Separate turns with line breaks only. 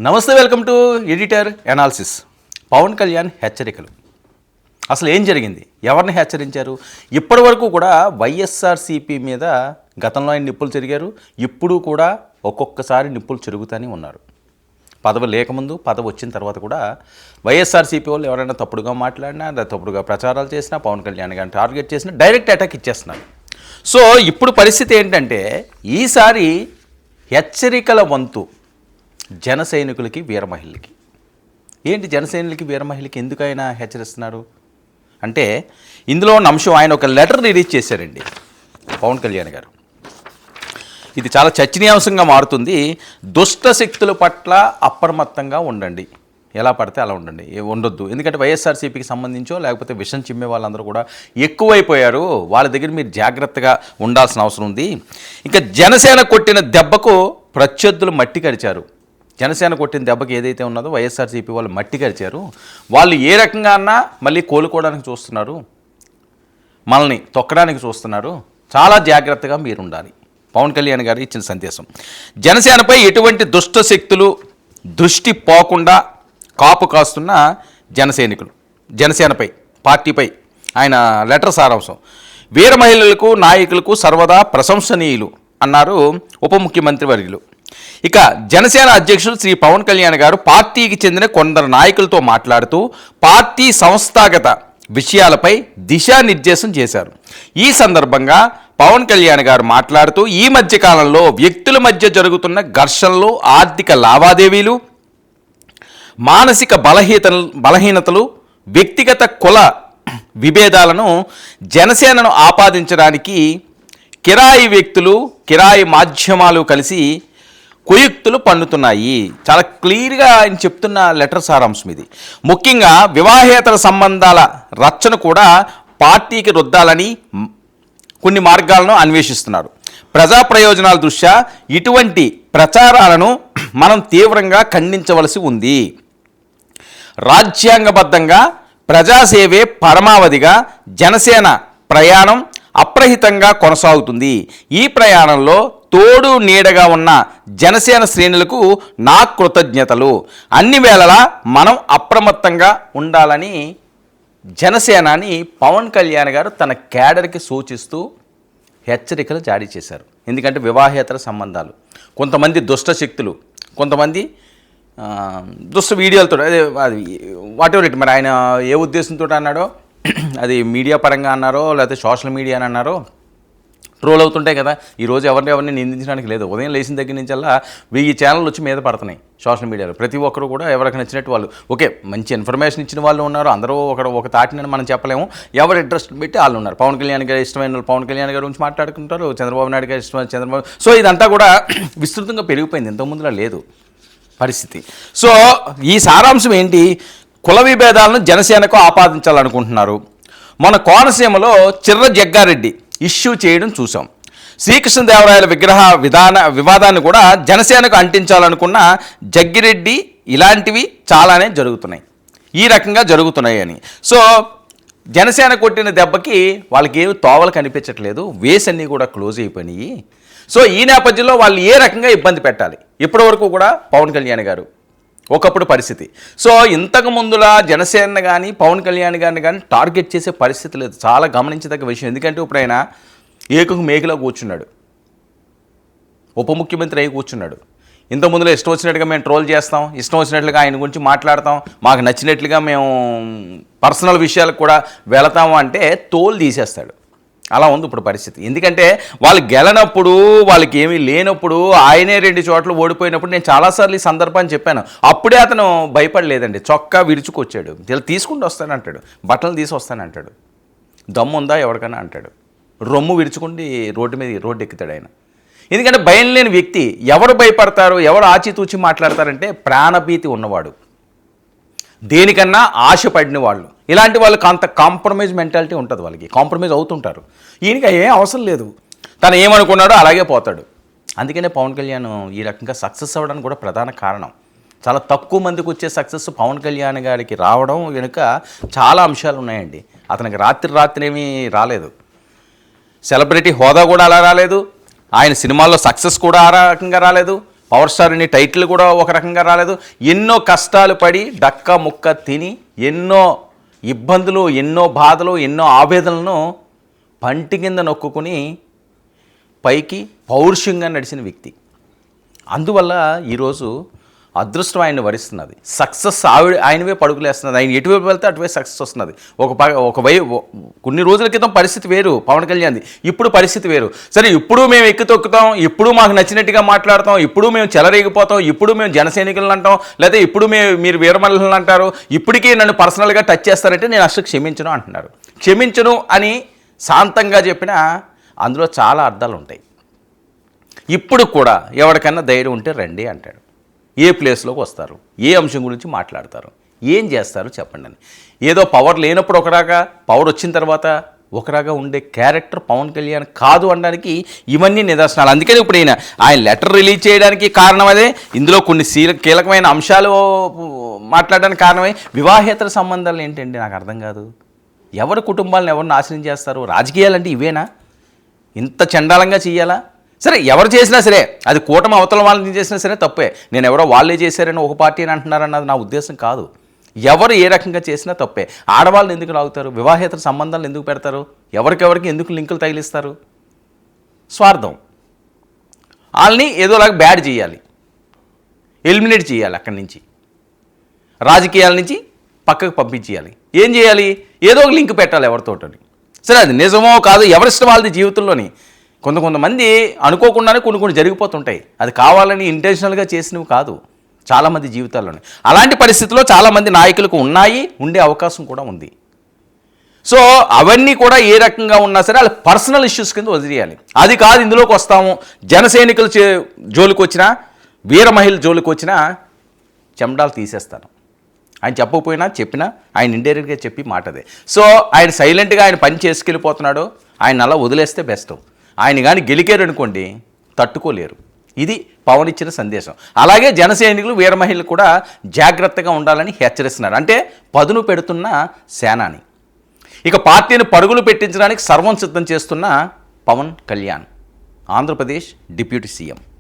నమస్తే, welcome to editor analysis. Pawan Kalyan హెచ్చరికలు. అసలు ఏం జరిగింది? ఎవరిని హెచ్చరించారు? ఇప్పటి వరకు కూడా వైఎస్ఆర్సీపీ మీద గతంలో ఆయన నిప్పులు చెరిగారు. ఇప్పుడు కూడా ఒక్కొక్కసారి నిప్పులు చెరుగుతూనే ఉన్నారు. పదవి లేకముందు, పదవి వచ్చిన తర్వాత కూడా వైఎస్ఆర్సీపీ వాళ్ళు ఎవరైనా తప్పుడుగా మాట్లాడినా, తప్పుడుగా ప్రచారాలు చేసినా, పవన్ కళ్యాణ్ గారిని టార్గెట్ చేసినా డైరెక్ట్ అటాక్ ఇచ్చేస్తున్నారు. సో ఇప్పుడు పరిస్థితి ఏంటంటే, ఈసారి హెచ్చరికల వంతు జన సైనికులకి, వీర మహిళలకి. ఏంటి జన సైనికులకి, వీర మహిళలకి ఎందుకు ఆయన హెచ్చరిస్తున్నారు అంటే, ఇందులో ఉన్న అంశం, ఆయన ఒక లెటర్ రిలీజ్ చేశారండి పవన్ కళ్యాణ్ గారు. ఇది చాలా చర్చనీయాంశంగా మారుతుంది. దుష్ట శక్తుల పట్ల అప్రమత్తంగా ఉండండి, ఎలా పడితే అలా ఉండండి, ఉండొద్దు. ఎందుకంటే వైఎస్ఆర్సీపీకి సంబంధించో లేకపోతే విషం చిమ్మే వాళ్ళందరూ కూడా ఎక్కువైపోయారు, వాళ్ళ దగ్గర మీరు జాగ్రత్తగా ఉండాల్సిన అవసరం ఉంది. ఇంకా జనసేన కొట్టిన దెబ్బకు ప్రత్యర్థులు మట్టి కరిచారు. జనసేన కొట్టిన దెబ్బకి ఏదైతే ఉన్నదో వైఎస్ఆర్సీపీ వాళ్ళు మట్టి కరిచారు. వాళ్ళు ఏ రకంగా అన్నా మళ్ళీ కోలుకోవడానికి చూస్తున్నారు, మనల్ని తొక్కడానికి చూస్తున్నారు. చాలా జాగ్రత్తగా మీరు ఉండాలి. పవన్ కళ్యాణ్ గారు ఇచ్చిన సందేశం. జనసేనపై ఎటువంటి దుష్ట శక్తులు దృష్టి పోకుండా కాపు కాస్తున్న జనసైనికులు, జనసేనపై, పార్టీపై ఆయన లెటర్ సారాంశం. వీర మహిళలకు, నాయకులకు సర్వదా ప్రశంసనీయులు అన్నారు ఉప ముఖ్యమంత్రి వర్యులు. ఇక జనసేన అధ్యక్షుడు శ్రీ పవన్ కళ్యాణ్ గారు పార్టీకి చెందిన కొందరు నాయకులతో మాట్లాడుతూ పార్టీ సంస్థాగత విషయాలపై దిశానిర్దేశం చేశారు. ఈ సందర్భంగా పవన్ కళ్యాణ్ గారు మాట్లాడుతూ, ఈ మధ్య కాలంలో వ్యక్తుల మధ్య జరుగుతున్న ఘర్షణలు, ఆర్థిక లావాదేవీలు, మానసిక బలహీనతలు, వ్యక్తిగత కుల విభేదాలను జనసేనను ఆపాదించడానికి కిరాయి వ్యక్తులు, కిరాయి మాధ్యమాలు కలిసి కుయుక్తులు పన్నుతున్నాయి. చాలా క్లియర్గా ఆయన చెప్తున్న లెటర్ సారాంశం ఇది. ముఖ్యంగా వివాహేతర సంబంధాల రచన కూడా పార్టీకి రుద్దాలని కొన్ని మార్గాలను అన్వేషిస్తున్నారు. ప్రజా ప్రయోజనాల దృష్ట్యా ఇటువంటి ప్రచారాలను మనం తీవ్రంగా ఖండించవలసి ఉంది. రాజ్యాంగబద్ధంగా ప్రజాసేవే పరమావధిగా జనసేన ప్రయాణం అప్రహితంగా కొనసాగుతుంది. ఈ ప్రయాణంలో తోడు నీడగా ఉన్న జనసేన శ్రేణులకు నా కృతజ్ఞతలు. అన్ని వేళలా మనం అప్రమత్తంగా ఉండాలని జనసేనాని పవన్ కళ్యాణ్ గారు తన క్యాడర్కి సూచిస్తూ హెచ్చరికలు జారీ చేశారు. ఎందుకంటే వివాహేతర సంబంధాలు, కొంతమంది దుష్ట శక్తులు, కొంతమంది దుష్ట వీడియోలతో, అదే అది వాటెవర్ ఇట్, మరి ఆయన ఏ ఉద్దేశంతో అన్నాడో, అది మీడియా పరంగా అన్నారో లేకపోతే సోషల్ మీడియా అని అన్నారో, ట్రోల్ అవుతుంటాయి కదా. ఈరోజు ఎవరిని నిందించడానికి లేదు. ఉదయం లేచిన దగ్గర నుంచల్లా 1000 ఛానళ్ళు వచ్చి మీద పడుతున్నాయి సోషల్ మీడియాలో. ప్రతి ఒక్కరు కూడా ఎవరికి నచ్చినట్టు వాళ్ళు, ఓకే, మంచి ఇన్ఫర్మేషన్ ఇచ్చిన వాళ్ళు ఉన్నారు, అందరూ ఒక తాటిని మనం చెప్పలేము. ఎవరు ఇంట్రెస్ట్ పెట్టి వాళ్ళు ఉన్నారు. పవన్ కళ్యాణ్ గారు ఇష్టమైన వాళ్ళు పవన్ కళ్యాణ్ గారి గురించి మాట్లాడుకుంటారు, చంద్రబాబు నాయుడు గారు ఇష్టమైన చంద్రబాబు. సో ఇదంతా కూడా విస్తృతంగా పెరిగిపోయింది, ఇంతకుముందులా లేదు పరిస్థితి. సో ఈ సారాంశం ఏంటి? కుల విభేదాలను జనసేనకు ఆపాదించాలనుకుంటున్నారు. మన కోనసీమలో చిర్ర జగ్గారెడ్డి ఇష్యూ చేయడం చూసాం. శ్రీకృష్ణదేవరాయల విగ్రహ వివాదాన్ని కూడా జనసేనకు అంటించాలనుకున్న జగ్గిరెడ్డి ఇలాంటివి చాలానే జరుగుతున్నాయి, ఈ రకంగా జరుగుతున్నాయి అని. సో జనసేన కొట్టిన దెబ్బకి వాళ్ళకి ఏమి తోవలు కనిపించట్లేదు, వేస్ అన్నీ కూడా క్లోజ్ అయిపోయినాయి. సో ఈ నేపథ్యంలో వాళ్ళు ఏ రకంగా ఇబ్బంది పెట్టాలి? ఇప్పటి వరకు కూడా పవన్ కళ్యాణ్ గారు ఒకప్పుడు పరిస్థితి. సో ఇంతకు ముందులా జనసేన కానీ పవన్ కళ్యాణ్ గారిని కానీ టార్గెట్ చేసే పరిస్థితి లేదు. చాలా గమనించదగ్గ విషయం. ఎందుకంటే ఇప్పుడు ఆయన ఏకకు మేకలో కూర్చున్నాడు, ఉప ముఖ్యమంత్రి అయి కూర్చున్నాడు. ఇంతకుముందులో ఇష్టం వచ్చినట్టుగా మేము ట్రోల్ చేస్తాం, ఇష్టం వచ్చినట్లుగా ఆయన గురించి మాట్లాడతాం, మాకు నచ్చినట్లుగా మేము పర్సనల్ విషయాలకు కూడా వెళతాము అంటే తోలు తీసేస్తాడు. అలా ఉంది ఇప్పుడు పరిస్థితి. ఎందుకంటే వాళ్ళు గెలనప్పుడు, వాళ్ళకి ఏమీ లేనప్పుడు, ఆయనే 2 చోట్ల ఓడిపోయినప్పుడు నేను చాలాసార్లు ఈ సందర్భాన్ని చెప్పాను. అప్పుడే అతను భయపడలేదండి, చొక్కా విరుచుకొచ్చాడు. ఇలా తీసుకుంటూ వస్తానంటాడు, బట్టలు తీసి వస్తానంటాడు, దమ్ముందా ఎవరికైనా అంటాడు, రొమ్ము విరుచుకుండి రోడ్డు ఎక్కుతాడు ఆయన. ఎందుకంటే భయం లేని వ్యక్తి. ఎవరు భయపడతారు, ఎవరు ఆచితూచి మాట్లాడతారంటే ప్రాణభీతి ఉన్నవాడు, దేనికన్నా ఆశపడిన వాళ్ళు. ఇలాంటి వాళ్ళకి అంత కాంప్రమైజ్ మెంటాలిటీ ఉంటుంది, వాళ్ళకి కాంప్రమైజ్ అవుతుంటారు. ఈయనకి ఏం అవసరం లేదు, తను ఏమనుకున్నాడో అలాగే పోతాడు. అందుకనే పవన్ కళ్యాణ్ ఈ రకంగా సక్సెస్ అవ్వడానికి కూడా ప్రధాన కారణం. చాలా తక్కువ మందికి వచ్చే సక్సెస్ పవన్ కళ్యాణ్ గారికి రావడం వెనుక చాలా అంశాలు ఉన్నాయండి. అతనికి రాత్రి ఏమీ రాలేదు, సెలబ్రిటీ హోదా కూడా అలా రాలేదు, ఆయన సినిమాల్లో సక్సెస్ కూడా ఆ రకంగా రాలేదు, పవర్ స్టార్ అనే టైటిల్ కూడా ఒక రకంగా రాలేదు. ఎన్నో కష్టాలు పడి డక్క ముక్క తిని ఎన్నో ఇబ్బందులు, ఎన్నో బాధలు, ఎన్నో ఆవేదనలను పంటి కింద నొక్కుని పైకి పౌరుషంగా నడిచిన వ్యక్తి. అందువల్ల ఈరోజు అదృష్టం ఆయన్ని వరిస్తున్నది. సక్సెస్ ఆయనవే పడుకులేస్తున్నది. ఆయన ఎటువైపు వెళ్తే అటువైపు సక్సెస్ వస్తున్నది. కొన్ని రోజుల క్రితం పరిస్థితి వేరు పవన్ కళ్యాణ్ది, ఇప్పుడు పరిస్థితి వేరు. సరే, ఇప్పుడు మేము ఎక్కి తొక్కుతాం, ఇప్పుడు మాకు నచ్చినట్టుగా మాట్లాడతాం, ఇప్పుడు మేము చెలరేగిపోతాం, ఇప్పుడు మేము జనసైనికులను అంటాం, లేదా ఇప్పుడు మీరు వీరమల్లులను అంటారు, ఇప్పటికీ నన్ను పర్సనల్గా టచ్ చేస్తారంటే నేను అసలు క్షమించను అంటున్నారు. క్షమించను అని శాంతంగా చెప్పినా అందులో చాలా అర్థాలు ఉంటాయి. ఇప్పుడు కూడా ఎవరికన్నా ధైర్యం ఉంటే రండి అంటాడు. ఏ ప్లేస్లోకి వస్తారు, ఏ అంశం గురించి మాట్లాడతారు, ఏం చేస్తారు చెప్పండి అని. ఏదో పవర్ లేనప్పుడు ఒకరాగా, పవర్ వచ్చిన తర్వాత ఒకరాగా ఉండే క్యారెక్టర్ పవన్ కళ్యాణ్ కాదు అనడానికి ఇవన్నీ నిదర్శనాలు. అందుకని ఇప్పుడు ఆయన లెటర్ రిలీజ్ చేయడానికి కారణం అదే. ఇందులో కొన్ని కీలకమైన అంశాలు మాట్లాడడానికి కారణమే. వివాహేతర సంబంధాలు ఏంటండి నాకు అర్థం కాదు. ఎవరి కుటుంబాలను ఎవరు నాశనం చేస్తారు? రాజకీయాలంటే ఇవేనా? ఇంత చండాలంగా చెయ్యాలా? సరే, ఎవరు చేసినా సరే, అది కూటమి అవతల వాళ్ళని చేసినా సరే తప్పే. నేను ఎవరో వాళ్ళే చేశారని ఒక పార్టీ అని అంటున్నారన్నది నా ఉద్దేశం కాదు. ఎవరు ఏ రకంగా చేసినా తప్పే. ఆడవాళ్ళని ఎందుకు లాగుతారు? వివాహేతర సంబంధాలు ఎందుకు పెడతారు? ఎవరికెవరికి ఎందుకు లింకులు తగిలిస్తారు? స్వార్థం. వాళ్ళని ఏదోలాగా బ్యాడ్ చేయాలి, ఎలిమినేట్ చేయాలి, అక్కడి నుంచి రాజకీయాల నుంచి పక్కకు పంపించేయాలి. ఏం చేయాలి? ఏదో ఒక లింక్ పెట్టాలి ఎవరితోటని. సరే, అది నిజమో కాదు ఎవరిష్టం వాళ్ళది. జీవితంలోని కొంతమంది అనుకోకుండానే కొన్ని జరిగిపోతుంటాయి. అది కావాలని ఇంటెన్షనల్గా చేసినవి కాదు చాలామంది జీవితాల్లోనే. అలాంటి పరిస్థితుల్లో చాలామంది నాయకులకు ఉన్నాయి, ఉండే అవకాశం కూడా ఉంది. సో అవన్నీ కూడా ఏ రకంగా ఉన్నా సరే వాళ్ళ పర్సనల్ ఇష్యూస్ కింద వదిలేయాలి. అది కాదు ఇందులోకి వస్తాము, జనసైనికులు జోలికి వచ్చినా, వీర మహిళ జోలికి వచ్చినా చెమడాలు తీసేస్తాను. ఆయన చెప్పకపోయినా చెప్పినా ఆయన ఇండైరెక్ట్గా చెప్పి మాటదే. సో ఆయన సైలెంట్గా ఆయన పని చేసుకెళ్ళిపోతున్నాడు. ఆయన అలా వదిలేస్తే బెస్ట్. ఆయన కానీ గెలికారు అనుకోండి, తట్టుకోలేరు. ఇది పవన్ ఇచ్చిన సందేశం. అలాగే జనసైనికులు, వీర మహిళలు కూడా జాగ్రత్తగా ఉండాలని హెచ్చరిస్తున్నారు. అంటే పదును పెడుతున్న సేనాని. ఇక పార్టీని పరుగులు పెట్టించడానికి సర్వం సిద్ధం చేస్తున్న పవన్ కళ్యాణ్, ఆంధ్రప్రదేశ్ డిప్యూటీ సీఎం.